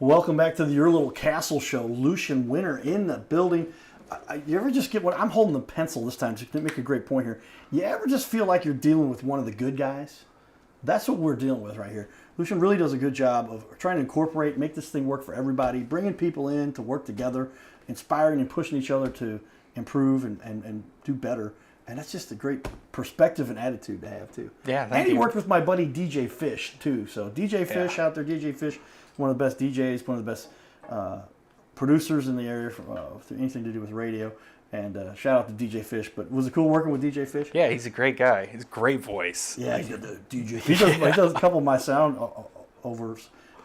Welcome back to your little castle show. Lucien Winter in the building. You ever just get what I'm holding the pencil this time to make a great point here. You ever just feel like you're dealing with one of the good guys? That's what we're dealing with right here. Lucien really does a good job of trying to incorporate, make this thing work for everybody, bringing people in to work together, inspiring and pushing each other to improve and do better. And that's just a great perspective and attitude to have, too. Yeah, thank you. And he worked with my buddy DJ Fish, too. So DJ Fish out there, DJ Fish, one of the best DJs, one of the best producers in the area for anything to do with radio. And shout out to DJ Fish. But was it cool working with DJ Fish? Yeah, he's a great guy. He's a great voice. Yeah, he's got the DJ. He does a couple of my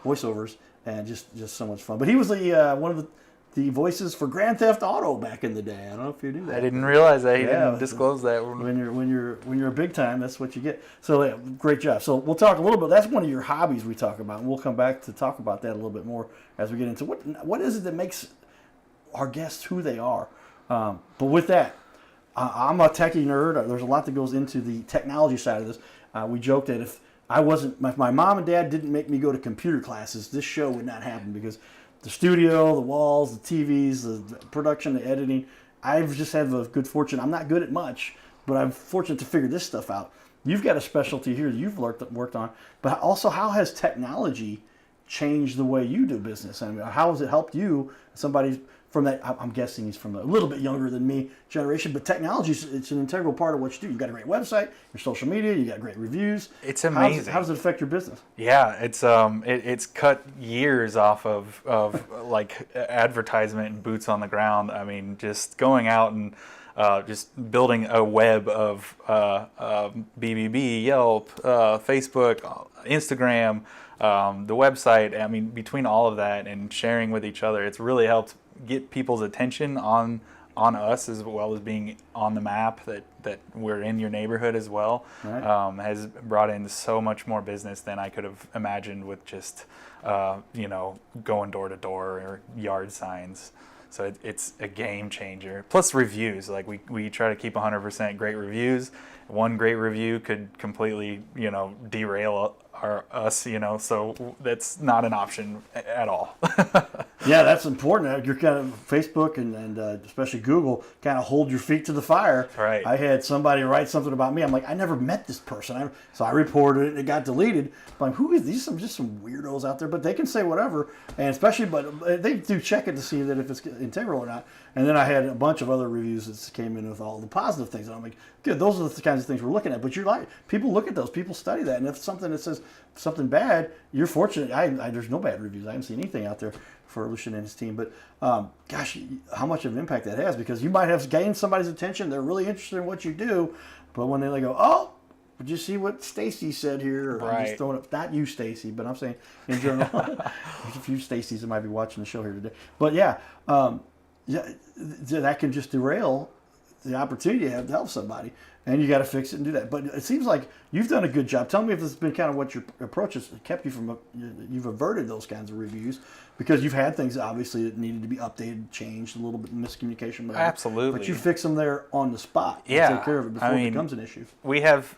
voiceovers, and just so much fun. But he was one of the voices for Grand Theft Auto back in the day. I don't know if you knew that. I didn't realize that. He didn't disclose that. When you're a big time, that's what you get. So yeah, great job. So we'll talk a little bit. That's one of your hobbies we talk about, and we'll come back to talk about that a little bit more as we get into what is it that makes our guests who they are. But with that, I'm a techie nerd. There's a lot that goes into the technology side of this. We joked that if my mom and dad didn't make me go to computer classes, this show would not happen because the studio, the walls, the TVs, the production, the editing, I've just had the good fortune. I'm not good at much, but I'm fortunate to figure this stuff out. You've got a specialty here that you've worked on, but also how has technology changed the way you do business? I mean, how has it helped you, somebody from that, I'm guessing he's from a little bit younger than me generation, but technology, it's an integral part of what you do. You've got a great website, your social media, you got great reviews. It's amazing. How does it affect your business? Yeah, it's cut years off of like advertisement and boots on the ground. I mean, just going out and just building a web of BBB, Yelp, Facebook, Instagram, the website. I mean, between all of that and sharing with each other, it's really helped get people's attention on us as well as being on the map that we're in your neighborhood as well. Right. Has brought in so much more business than I could have imagined with just going door to door or yard signs. So it's a game changer. Plus reviews, like we try to keep 100% great reviews. One great review could completely derail us, so that's not an option at all. Yeah, that's important. You're kind of Facebook and especially Google kind of hold your feet to the fire. Right. I had somebody write something about me. I'm like, I never met this person. So I reported it and it got deleted. I'm like, who is these? Just some weirdos out there, but they can say whatever. And especially, but they do check it to see that if it's integral or not. And then I had a bunch of other reviews that came in with all the positive things. And I'm like, good, those are the kinds of things we're looking at. But you're like, people look at those, people study that. And if something that says something bad, you're fortunate. There's no bad reviews. I haven't seen anything out there for Lucien and his team. But gosh, how much of an impact that has, because you might have gained somebody's attention. They're really interested in what you do. But when they go, oh, did you see what Stacy said here? Or right. I'm just throwing up, not you, Stacy, but I'm saying in general. There's a few Stacys that might be watching the show here today. But yeah, that can just derail the opportunity you have to help somebody, and you got to fix it and do that. But it seems like you've done a good job. Tell me if this has been kind of what your approach has kept you from. You've averted those kinds of reviews because you've had things obviously that needed to be updated, changed, a little bit of miscommunication. Whatever. Absolutely. But you fix them there on the spot. Yeah. You take care of it before it becomes an issue. We have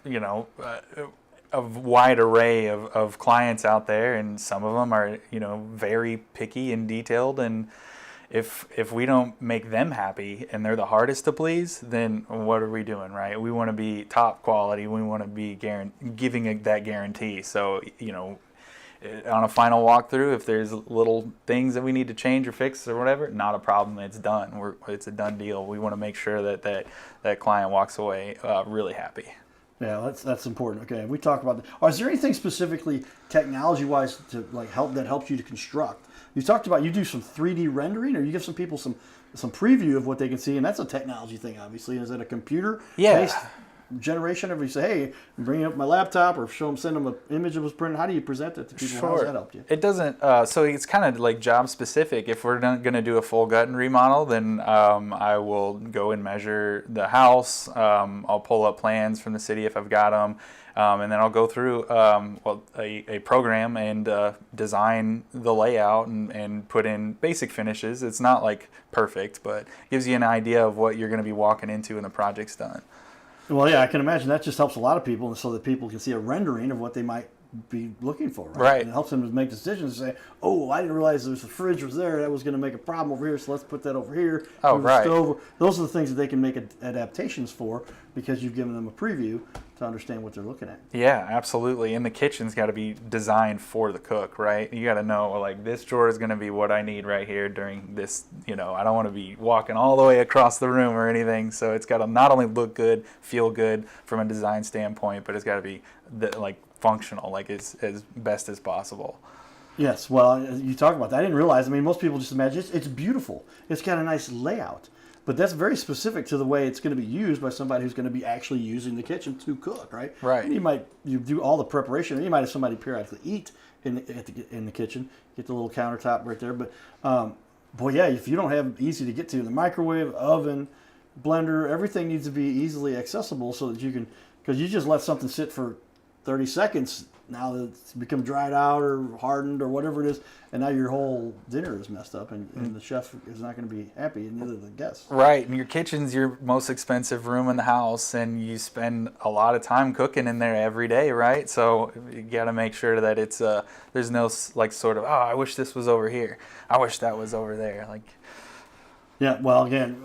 a wide array of clients out there, and some of them are very picky and detailed, and if we don't make them happy and they're the hardest to please, then what are we doing, right? We want to be top quality. We want to be giving that guarantee. So, on a final walkthrough, if there's little things that we need to change or fix or whatever, not a problem. It's done. It's a done deal. We want to make sure that client walks away really happy. Yeah, that's important. Okay, we talk about that. Is there anything specifically technology-wise to that helps you to construct? You talked about you do some 3D rendering, or you give some people some preview of what they can see, and that's a technology thing, obviously. Is it a computer-based generation? If you say, hey, I'm bringing up my laptop, or send them an image that was printed, how do you present that to people? Sure. How does that help you? It doesn't. So it's kind of like job specific. If we're going to do a full gut and remodel, then I will go and measure the house. I'll pull up plans from the city if I've got them. And then I'll go through a program and design the layout and put in basic finishes. It's not like perfect, but gives you an idea of what you're going to be walking into when the project's done. Well, yeah, I can imagine that just helps a lot of people, so that people can see a rendering of what they might be looking for, right? Right. And it helps them to make decisions and say, oh, I didn't realize the fridge was there. That was going to make a problem over here, so let's put that over here. Oh, move the right. stove. Those are the things that they can make adaptations for because you've given them a preview to understand what they're looking at. Yeah, absolutely. And the kitchen's got to be designed for the cook, right? You got to know, like, this drawer is going to be what I need right here during this, I don't want to be walking all the way across the room or anything. So it's got to not only look good, feel good from a design standpoint, but it's got to be, functional, like, as best as possible. Yes, well, you talk about that. I didn't realize. I mean, most people just imagine it's beautiful. It's got a nice layout. But that's very specific to the way it's going to be used by somebody who's going to be actually using the kitchen to cook, right? Right. And you do all the preparation. You might have somebody periodically eat in the kitchen, get the little countertop right there. But, boy, yeah, if you don't have easy to get to, the microwave, oven, blender, everything needs to be easily accessible so that you can, because you just let something sit for 30 seconds, now that it's become dried out or hardened or whatever it is, and now your whole dinner is messed up, and the chef is not going to be happy, and neither the guests. Right, and your kitchen's your most expensive room in the house, and you spend a lot of time cooking in there every day, right? So you got to make sure that it's there's no I wish this was over here, I wish that was over there, like. Yeah, well, again,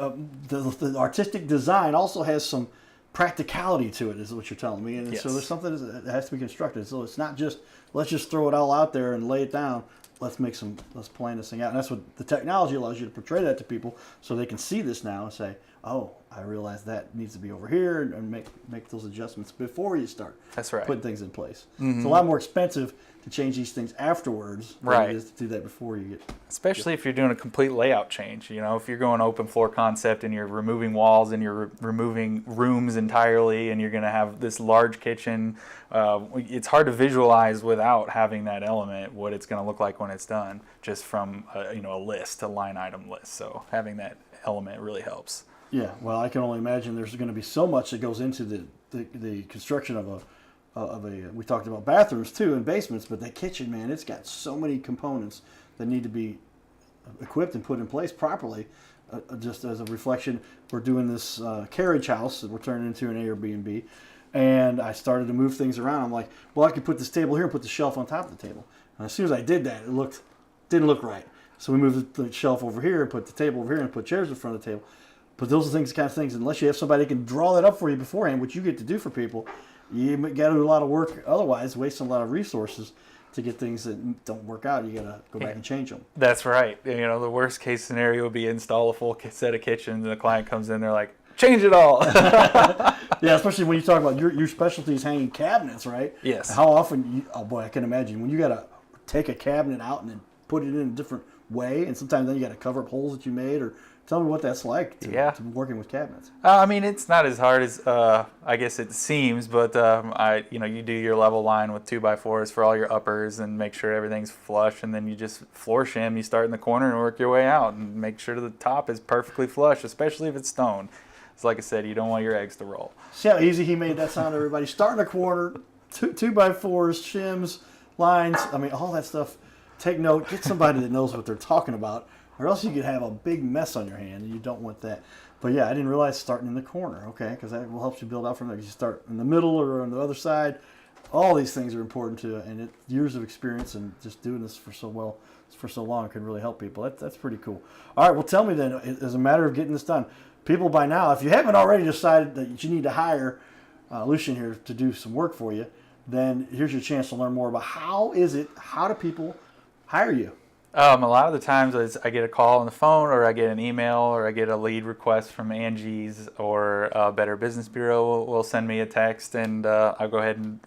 the artistic design also has some practicality to it, is what you're telling me, and Yes. so there's something that has to be constructed. So it's not just let's just throw it all out there and lay it down. Let's plan this thing out, and that's what the technology allows you to portray that to people, so they can see this now and say, "Oh, I realize that needs to be over here," and make those adjustments before you start. That's right. Putting things in place. Mm-hmm. It's a lot more expensive to change these things afterwards than Right. it is to do that before you get. Especially if you're doing a complete layout change. If you're going open floor concept and you're removing walls and you're removing rooms entirely and you're going to have this large kitchen, it's hard to visualize without having that element what it's going to look like when it's done, just from a list, a line item list. So having that element really helps. Yeah, well, I can only imagine there's going to be so much that goes into the construction of a. We talked about bathrooms too and basements, but that kitchen, man, it's got so many components that need to be equipped and put in place properly. Just as a reflection, we're doing this carriage house that we're turning into an Airbnb, and I started to move things around. I'm like, well, I could put this table here and put the shelf on top of the table. And as soon as I did that, it didn't look right. So we moved the shelf over here and put the table over here and put chairs in front of the table. But those are kind of things, unless you have somebody that can draw that up for you beforehand, which you get to do for people, you got to do a lot of work otherwise, wasting a lot of resources to get things that don't work out. You got to go back and change them. That's right. The worst case scenario would be install a full set of kitchens and the client comes in, they're like, change it all. Yeah, especially when you talk about your specialty is hanging cabinets, right? Yes. How often, oh boy, I can imagine when you got to take a cabinet out and then put it in a different way, and sometimes then you got to cover up holes that you made, or tell me what that's like to working with cabinets. I mean, it's not as hard as I guess it seems, but you do your level line with 2x4s for all your uppers and make sure everything's flush, and then you just floor shim. You start in the corner and work your way out and make sure the top is perfectly flush, especially if it's stone. It's like I said, you don't want your eggs to roll. See how easy he made that sound, everybody? Start in the corner, 2x4s, shims, lines. I mean, all that stuff. Take note. Get somebody that knows what they're talking about, or else you could have a big mess on your hand, and you don't want that. But yeah, I didn't realize starting in the corner, okay, because that will help you build out from there. You start in the middle or on the other side. All these things are important to, and years of experience and just doing this for so long can really help people. That's pretty cool. All right, well, tell me then, as a matter of getting this done, people by now, if you haven't already decided that you need to hire Lucien here to do some work for you, then here's your chance to learn more about how do people hire you? A lot of the times I get a call on the phone, or I get an email, or I get a lead request from Angie's or Better Business Bureau will send me a text, and I'll go ahead and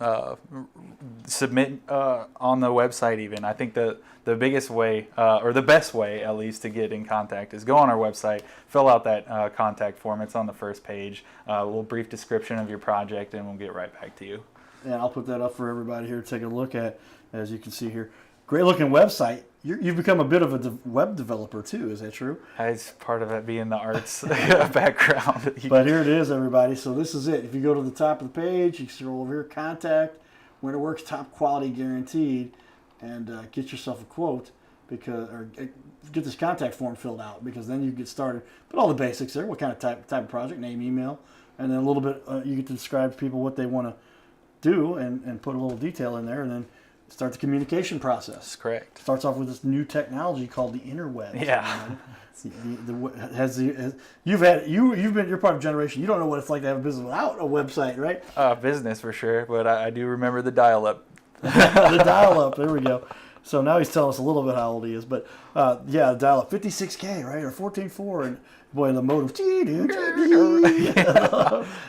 submit on the website even. I think the biggest way, or the best way at least, to get in contact is go on our website, fill out that contact form. It's on the first page, a little brief description of your project, and we'll get right back to you. And I'll put that up for everybody here to take a look at, as you can see here. Great looking website. You've become a bit of a web developer too, is that true? It's part of it being the arts background. But here it is, everybody. So this is it. If you go to the top of the page, you scroll over here, contact, when it works, top quality guaranteed, and get yourself a quote, or get this contact form filled out, because then you get started. Put all the basics there. What kind of type of project, name, email, and then a little bit you get to describe to people what they want to do and put a little detail in there, and then start the communication process. That's correct. Starts off with this new technology called the interwebs. Yeah. You're part of a generation. You don't know what it's like to have a business without a website, right? Business for sure, but I do remember the dial-up. The dial-up. There we go. So now he's telling us a little bit how old he is, but yeah, dial-up 56K, right, or 14.4, and boy, the modem.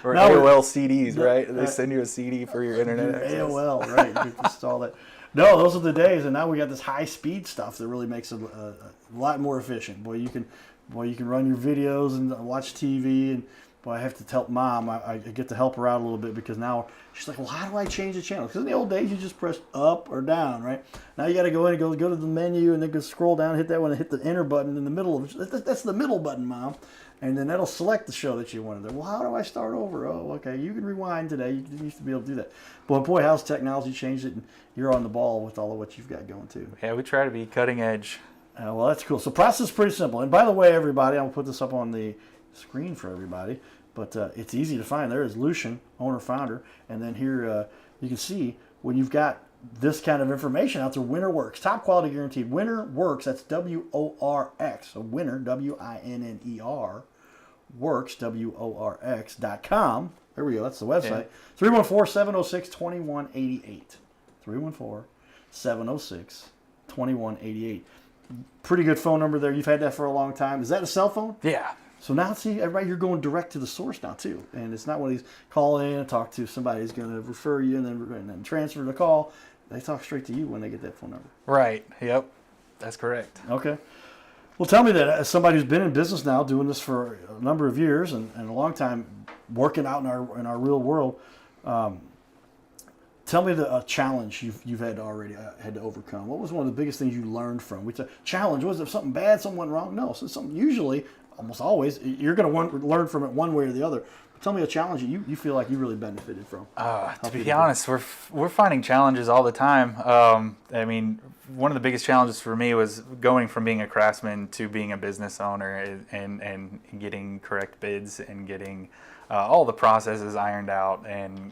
Or Now AOL CDs, right? They send you a CD for your internet access. AOL, right? You can install that. No, those are the days, and now we got this high-speed stuff that really makes it a lot more efficient. Boy, you can run your videos and watch TV, and boy, I have to tell Mom. I get to help her out a little bit because now she's like, well, how do I change the channel? Because in the old days, you just press up or down, right? Now you got to go in and go to the menu, and then go scroll down, hit that one, and hit the enter button in the middle of it. That's the middle button, Mom. And then that'll select the show that you wanted. Well, how do I start over? Oh, okay. You can rewind today. You used to be able to do that. But boy, how's technology changed it? And you're on the ball with all of what you've got going too. Yeah, we try to be cutting edge. Well, that's cool. So process is pretty simple. And by the way, everybody, I'll put this up on the screen for everybody. But it's easy to find. There is Lucien, owner, founder. And then here you can see when you've got this kind of information out there, Winner Worx. Top quality guaranteed. Winner Worx, that's WORX. So Winner, WINNER, Worx, WORX.com. There we go. That's the website. 314-706-2188. 314-706-2188. Pretty good phone number there. You've had that for a long time. Is that a cell phone? Yeah. So now, see, everybody, you're going direct to the source now, too. And it's not one of these call in and talk to somebody who's going to refer you and then transfer the call. They talk straight to you when they get that phone number. Right. Yep. That's correct. Okay. Well, tell me that as somebody who's been in business now, doing this for a number of years and a long time, working out in our real world, tell me the challenge you've had to already had to overcome. What was one of the biggest things you learned from? Which challenge was it something bad, something went wrong? No, so something usually, almost always, you're going to learn from it one way or the other. Tell me a challenge that you feel like you really benefited from. To be honest, we're finding challenges all the time. I mean, one of the biggest challenges for me was going from being a craftsman to being a business owner and getting correct bids and getting all the processes ironed out and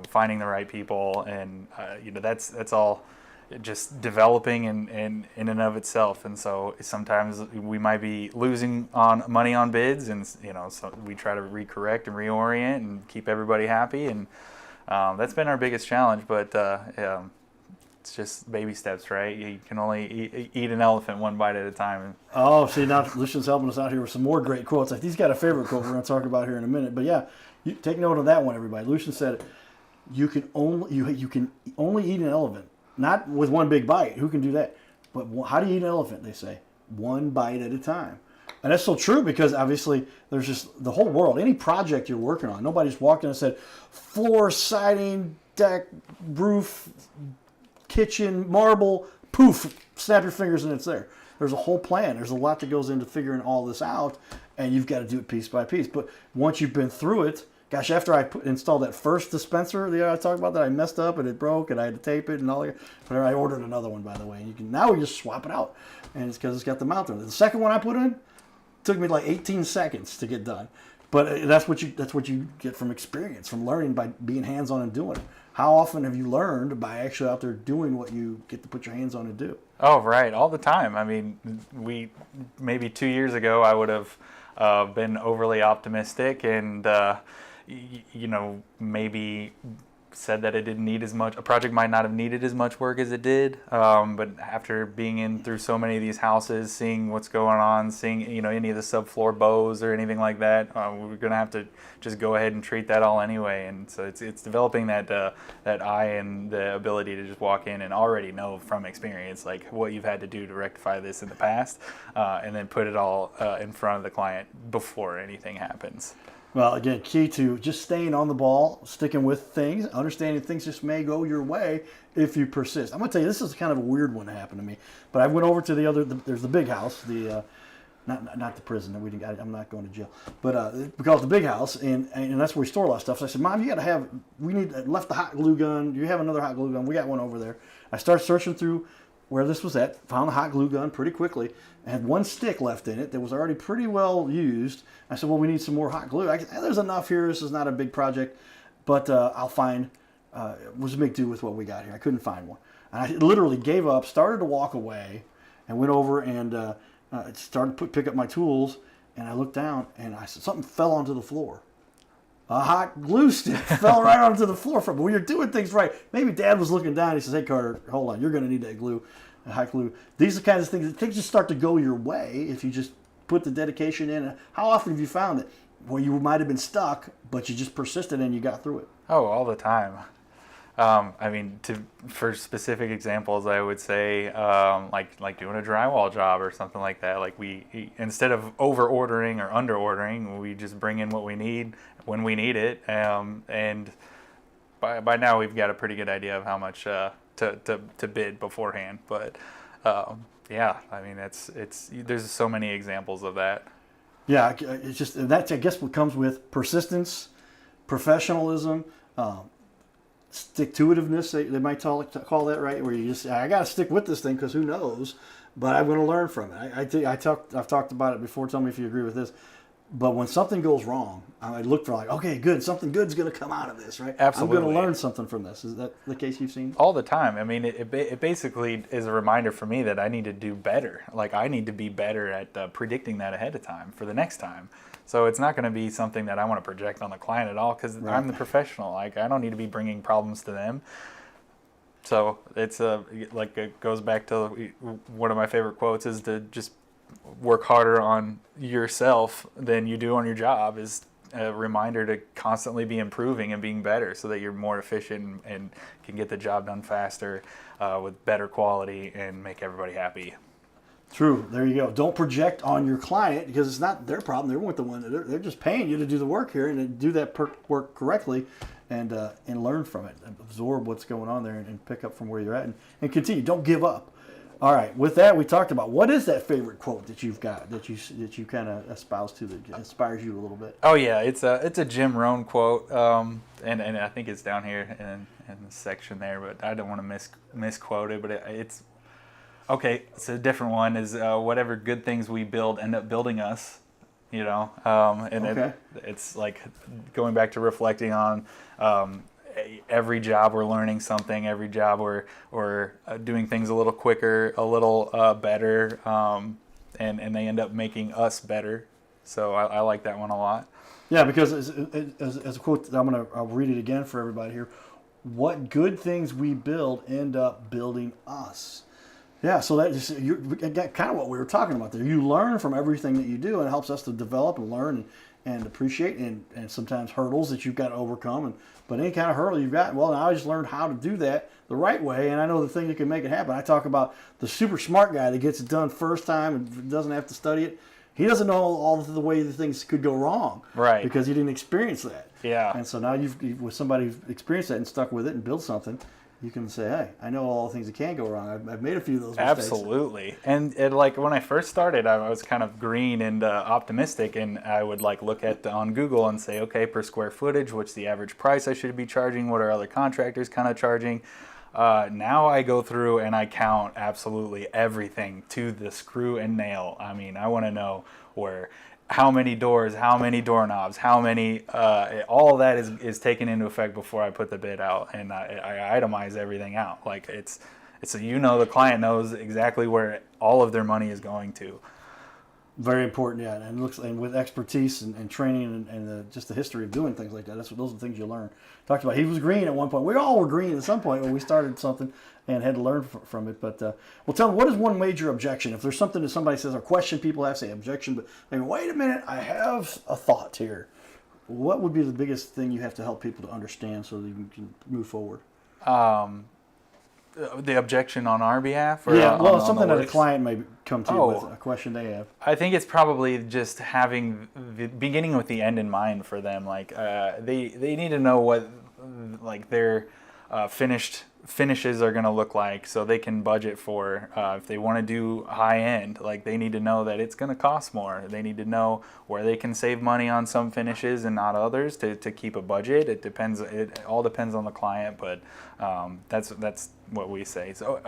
finding the right people, and that's all just developing in and of itself. And so sometimes we might be losing money on bids, and so we try to recorrect and reorient and keep everybody happy, and that's been our biggest challenge. But it's just baby steps, right? You can only eat an elephant one bite at a time. Oh, see, now Lucien's helping us out here with some more great quotes. He's got a favorite quote we're going to talk about here in a minute. But yeah, you take note of that one, everybody. Lucien said, you can only eat an elephant, not with one big bite. Who can do that? But how do you eat an elephant, they say? One bite at a time. And that's so true, because obviously there's just the whole world, any project you're working on, nobody's walked in and said, floor, siding, deck, roof, kitchen, marble, poof, snap your fingers and it's there. There's a whole plan. There's a lot that goes into figuring all this out, and you've got to do it piece by piece. But once you've been through it, gosh, after I installed that first dispenser I talked about that I messed up and it broke and I had to tape it and all that, but I ordered another one, by the way. And now we just swap it out, and it's because it's got the mount on it. The second one I put in took me like 18 seconds to get done. But that's what you get from experience, from learning by being hands-on and doing it. How often have you learned by actually out there doing what you get to put your hands on and do? Oh, right, all the time. I mean, maybe 2 years ago I would have been overly optimistic and maybe said that it didn't need as much. A project might not have needed as much work as it did, but after being through so many of these houses, seeing what's going on, seeing any of the subfloor bows or anything like that, we're gonna have to just go ahead and treat that all anyway. And so it's developing that eye and the ability to just walk in and already know from experience like what you've had to do to rectify this in the past, and then put it all in front of the client before anything happens. Well, again, key to just staying on the ball, sticking with things, understanding things just may go your way if you persist. I'm going to tell you, this is kind of a weird one that happened to me. But I went over to there's the big house, not the prison. I'm not going to jail. But we call it the big house, and that's where we store a lot of stuff. So I said, Mom, left the hot glue gun. Do you have another hot glue gun? We got one over there. I started searching through where this was at, found the hot glue gun pretty quickly. I had one stick left in it that was already pretty well used. I said, well, we need some more hot glue. There's enough here. This is not a big project, but I'll find was make do with what we got here. I couldn't find one. And I literally gave up, started to walk away, and went over and started to pick up my tools. And I looked down, and I said something fell onto the floor. A hot glue stick fell right onto the floor. But when you're doing things right, maybe Dad was looking down. He says, "Hey Carter, hold on, you're going to need that glue, hot glue." These are the kinds of things. Things just start to go your way if you just put the dedication in. How often have you found that where you might have been stuck, but you just persisted and you got through it? Oh, all the time. I mean, for specific examples, I would say like doing a drywall job or something like that. Like we, instead of over ordering or under ordering, we just bring in what we need when we need it. And by now we've got a pretty good idea of how much to bid beforehand. But yeah, I mean it's there's so many examples of that. Yeah, it's just that's I guess what comes with persistence, professionalism. Stick-to-itiveness, they might call that, right? Where you just, I got to stick with this thing because who knows, but I'm going to learn from it. I've talked about it before. Tell me if you agree with this. But when something goes wrong, I look for like, okay, good, something good's going to come out of this, right? Absolutely. I'm going to learn something from this. Is that the case you've seen? All the time. I mean, it basically is a reminder for me that I need to do better. Like I need to be better at predicting that ahead of time for the next time. So it's not going to be something that I want to project on the client at all because I'm the professional. Like I don't need to be bringing problems to them. So it's like it goes back to one of my favorite quotes is to just work harder on yourself than you do on your job is a reminder to constantly be improving and being better so that you're more efficient and can get the job done faster with better quality and make everybody happy. True. There you go. Don't project on your client because it's not their problem. They're with the one. They're just paying you to do the work here and do that work correctly, and learn from it, absorb what's going on there, and pick up from where you're at, and continue. Don't give up. All right. With that, we talked about what is that favorite quote that you've got that you kind of espouse to that inspires you a little bit. Oh yeah, it's a Jim Rohn quote, and I think it's down here in the section there, but I don't want to misquote it, but it's. Okay, so a different one is whatever good things we build end up building us, you know, and okay. It's like going back to reflecting on every job we're learning something, every job we're doing things a little quicker, a little better, and they end up making us better. So I like that one a lot. Yeah, because as a quote, I'll read it again for everybody here. What good things we build end up building us. Yeah, so that just kind of what we were talking about there. You learn from everything that you do, and it helps us to develop and learn and appreciate and sometimes hurdles that you've got to overcome. But any kind of hurdle you've got, well, now I just learned how to do that the right way, and I know the thing that can make it happen. I talk about the super smart guy that gets it done first time and doesn't have to study it. He doesn't know all the way the things could go wrong, right? Because he didn't experience that. Yeah. And so now you've with somebody who's experienced that and stuck with it and built something. You can say, hey, I know all the things that can go wrong. I've made a few of those mistakes. Absolutely. And like when I first started, I was kind of green and optimistic, and I would like look at on Google and say, okay, per square footage, what's the average price I should be charging? What are other contractors kind of charging? Now I go through and I count absolutely everything to the screw and nail. I mean, I want to know how many doors, how many doorknobs, how many, all of that is taken into effect before I put the bid out, and I itemize everything out. Like it's the client knows exactly where all of their money is going to. Very important, yeah, and with expertise and training and just the history of doing things like that. Those are the things you learn. Talked about he was green at one point. We all were green at some point when we started something and had to learn from it. But well, tell me, what is one major objection? If there's something that somebody says or question, people have to say objection, but they go, wait a minute, I have a thought here. What would be the biggest thing you have to help people to understand so that you can move forward? The objection on our behalf? Or yeah, well, on something the that a client may come to you with, a question they have. I think it's probably just having the beginning with the end in mind for them. Like they need to know what like their finishes are going to look like so they can budget for if they want to do high end, like they need to know that it's going to cost more. They need to know where they can save money on some finishes and not others to keep a budget. It all depends on the client, but that's what we say. So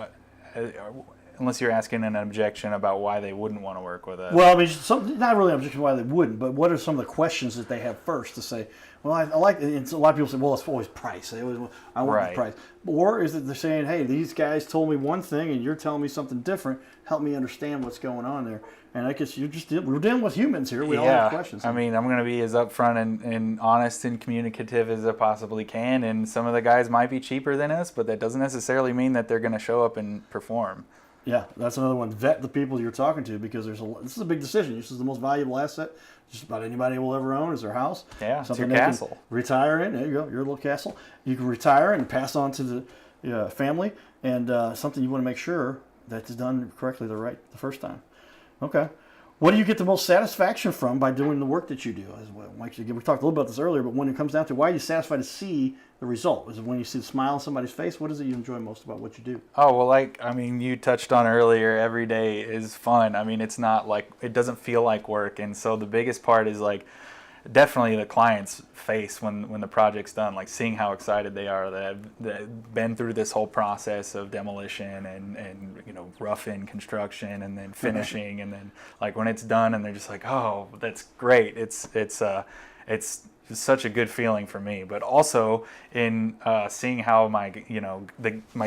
unless you're asking an objection about why they wouldn't want to work with us. Well, I mean, not really an objection why they wouldn't, but what are some of the questions that they have first to say? Well, I like, and so a lot of people say, well, it's always price. They always, I want Right. the price. Or is it they're saying, hey, these guys told me one thing, and you're telling me something different. Help me understand what's going on there. And I guess we're dealing with humans here. We all have questions. I mean, I'm going to be as upfront and honest and communicative as I possibly can. And some of the guys might be cheaper than us, but that doesn't necessarily mean that they're going to show up and perform. Yeah, that's another one. Vet the people you're talking to, because this is a big decision. This is the most valuable asset just about anybody will ever own is their house. Yeah, something it's your they can castle. Retire in. There you go, your little castle. You can retire and pass on to the family, and something you want to make sure that's done correctly the first time. Okay. What do you get the most satisfaction from by doing the work that you do? As well, Mike, we talked a little about this earlier, but when it comes down to why are you satisfied to see the result? Is it when you see the smile on somebody's face? What is it you enjoy most about what you do? Oh, well, you touched on earlier, every day is fun. I mean, it's not like, it doesn't feel like work. And so the biggest part is definitely the client's face when the project's done, like seeing how excited they are that have been through this whole process of demolition and rough-in construction and then finishing, and then like when it's done and they're just like, oh, that's great. It's such a good feeling for me, but also in seeing how my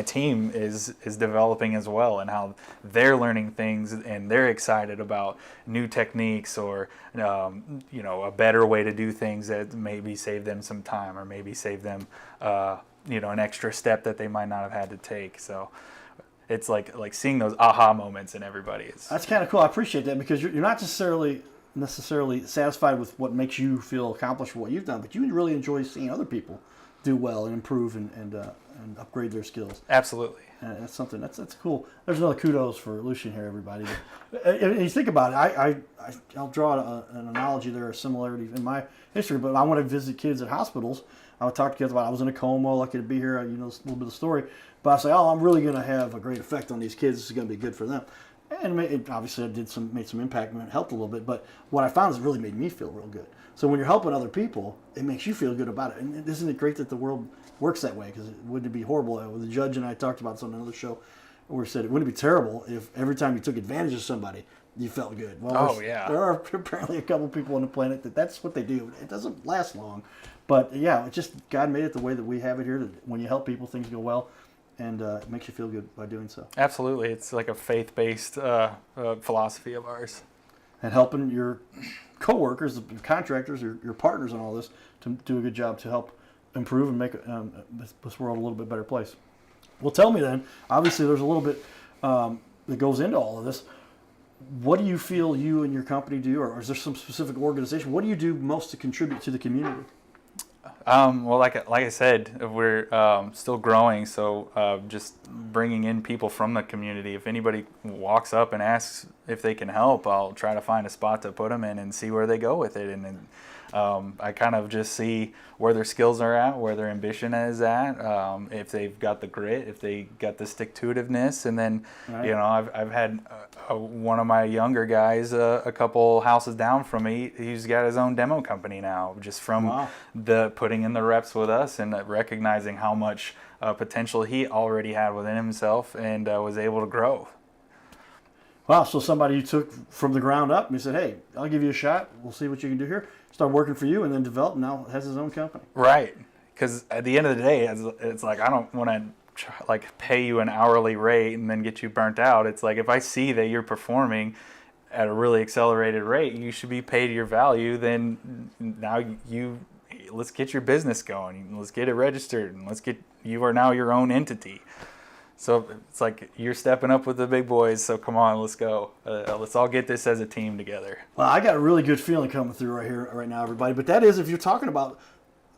team is developing as well, and how they're learning things and they're excited about new techniques or a better way to do things that maybe save them some time or maybe save them an extra step that they might not have had to take. So it's like seeing those aha moments in everybody. That's kind of cool. I appreciate that, because you're not necessarily satisfied with what makes you feel accomplished for what you've done, but you really enjoy seeing other people do well and improve and upgrade their skills. Absolutely. And that's something that's cool. There's another kudos for Lucien here, everybody. And you think about it, I'll draw an analogy there, a similarity in my history, but I want to visit kids at hospitals. I would talk to kids about, I was in a coma, lucky to be here, a little bit of the story, but I say, oh, I'm really going to have a great effect on these kids. This is going to be good for them. And obviously I made some impact and it helped a little bit, but what I found is it really made me feel real good. So when you're helping other people, it makes you feel good about it. And isn't it great that the world works that way? Because wouldn't it be horrible? The judge and I talked about this on another show where we said it wouldn't it be terrible if every time you took advantage of somebody, you felt good. Well, there are apparently a couple people on the planet that's what they do. It doesn't last long. But yeah, it just, God made it the way that we have it here, that when you help people, things go well. And it makes you feel good by doing so. Absolutely. It's like a faith-based philosophy of ours. And helping your coworkers, your contractors, your partners in all this to do a good job to help improve and make this world a little bit better place. Well, tell me then, obviously there's a little bit that goes into all of this. What do you feel you and your company do, or is there some specific organization? What do you do most to contribute to the community? Well, like I said, we're still growing, so just bringing in people from the community. If anybody walks up and asks if they can help, I'll try to find a spot to put them in and see where they go with it. And then I kind of just see where their skills are at, where their ambition is at, if they've got the grit, if they got the stick-to-itiveness. And then, right. I've had one of my younger guys, a couple houses down from me, he's got his own demo company now, just from the putting in the reps with us and recognizing how much potential he already had within himself and was able to grow. Wow, so somebody you took from the ground up and you said, hey, I'll give you a shot. We'll see what you can do here. Start working for you and then develop, now has his own company. Right. Because at the end of the day, it's like, I don't want to pay you an hourly rate and then get you burnt out. It's like, if I see that you're performing at a really accelerated rate, you should be paid your value. Then now let's get your business going. Let's get it registered, and you are now your own entity. So it's like you're stepping up with the big boys. So come on, let's go. Let's all get this as a team together. Well, I got a really good feeling coming through right now, everybody. But that is, if you're talking about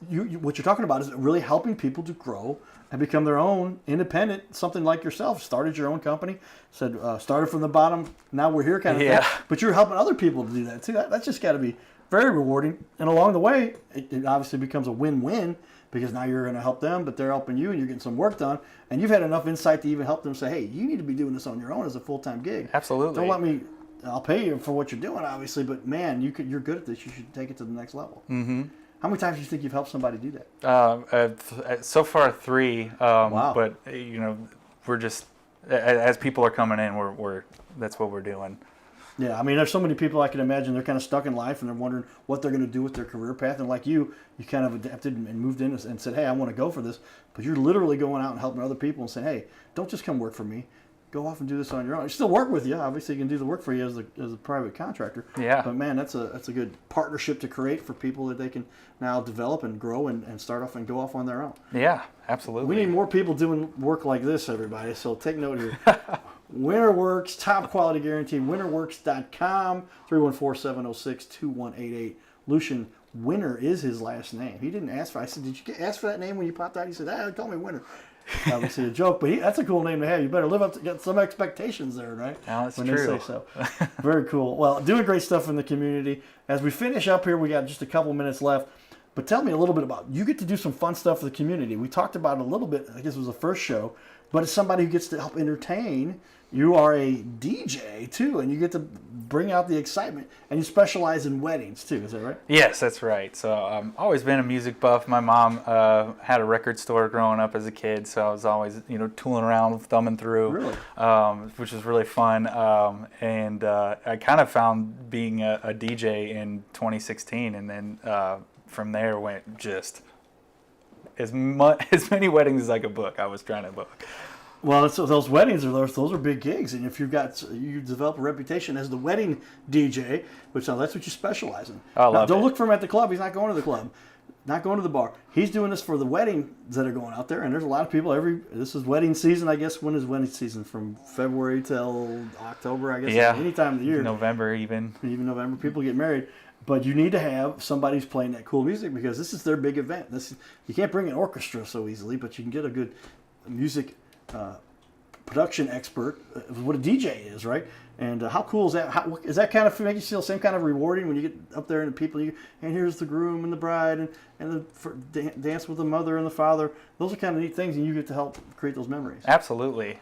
what you're talking about is really helping people to grow and become their own independent, something like yourself. Started your own company, started from the bottom, now we're here kind of thing. But you're helping other people to do that too. That's just got to be very rewarding. And along the way, it obviously becomes a win-win, because now you're going to help them, but they're helping you, and you're getting some work done. And you've had enough insight to even help them say, hey, you need to be doing this on your own as a full-time gig. Absolutely. I'll pay you for what you're doing, obviously, but man, you're good at this. You should take it to the next level. Mm-hmm. How many times do you think you've helped somebody do that? So far 3. Wow. But we're just as people are coming in, we're that's what we're doing. Yeah, I mean, there's so many people I can imagine they're kind of stuck in life and they're wondering what they're going to do with their career path. And like you kind of adapted and moved in and said, hey, I want to go for this. But you're literally going out and helping other people and saying, hey, don't just come work for me. Go off and do this on your own. I still work with you. Obviously, you can do the work for you as a private contractor. Yeah. But man, that's a good partnership to create for people that they can now develop and grow and start off and go off on their own. Yeah, absolutely. We need more people doing work like this, everybody. So take note here. Worx, top quality guarantee. Winterworks.com, 314-706-2188. Lucien, Winter is his last name. He didn't ask for it. I said, did you ask for that name when you popped out? He said, call me Winter. Obviously a joke, but that's a cool name to have. You better live up to get some expectations there, right? No, that's when true. They say so. Very cool. Well, doing great stuff in the community. As we finish up here, we got just a couple minutes left. But tell me a little bit about, you get to do some fun stuff for the community. We talked about it a little bit, I guess it was the first show, but it's somebody who gets to help entertain. You are a DJ too, and you get to bring out the excitement, and you specialize in weddings too, is that right? Yes, that's right. So I've always been a music buff. My mom had a record store growing up as a kid, so I was always, tooling around, thumbing through, really? Which was really fun. And I kind of found being a DJ in 2016, and then from there went just as many weddings as I could book. I was trying to book. Well, so those weddings those are big gigs, and if you develop a reputation as the wedding DJ, which that's what you specialize in. Don't look for him at the club. He's not going to the club, not going to the bar. He's doing this for the weddings that are going out there, and there's a lot of people. This is wedding season, I guess. When is wedding season? From February till October, I guess. Yeah, any time of the year. November even November. People get married. But you need to have somebody who's playing that cool music because this is their big event. You can't bring an orchestra so easily, but you can get a good music production expert, what a DJ is, right? And how cool is that? Is that kind of make you feel the same kind of rewarding when you get up there and the people, and here's the groom and the bride and the dance with the mother and the father. Those are kind of neat things, and you get to help create those memories. Absolutely.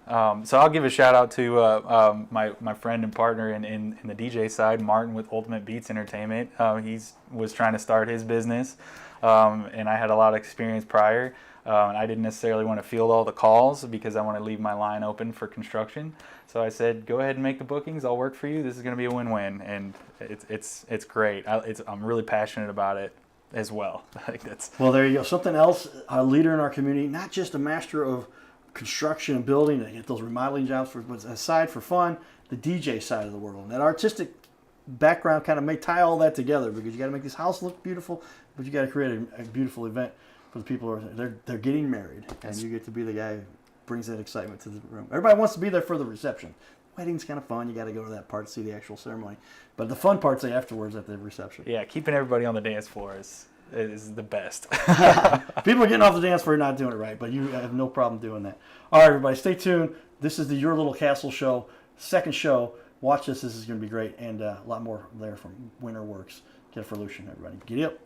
So I'll give a shout out to my friend and partner in the DJ side, Martin with Ultimate Beats Entertainment. He was trying to start his business, and I had a lot of experience prior. And I didn't necessarily want to field all the calls because I want to leave my line open for construction. So I said, go ahead and make the bookings. I'll work for you. This is going to be a win-win, and it's great. I'm really passionate about it as well. Well, there you go. Something else, a leader in our community, not just a master of construction and building to get those remodeling jobs, but aside for fun, the DJ side of the world. And that artistic background kind of may tie all that together because you got to make this house look beautiful, but you got to create a beautiful event for the people who are they're getting married, and you get to be the guy who brings that excitement to the room. Everybody wants to be there for the reception. Wedding's kind of fun. You got to go to that part to see the actual ceremony, but the fun part's afterwards at the reception. Yeah, keeping everybody on the dance floor is the best. People are getting off the dance floor, not doing it right, but you have no problem doing that. All right, everybody, stay tuned. This is the Your Little Castle show, second show. Watch this. This is going to be great, and a lot more there from Worx. Get it for Lucien, everybody. Giddy up.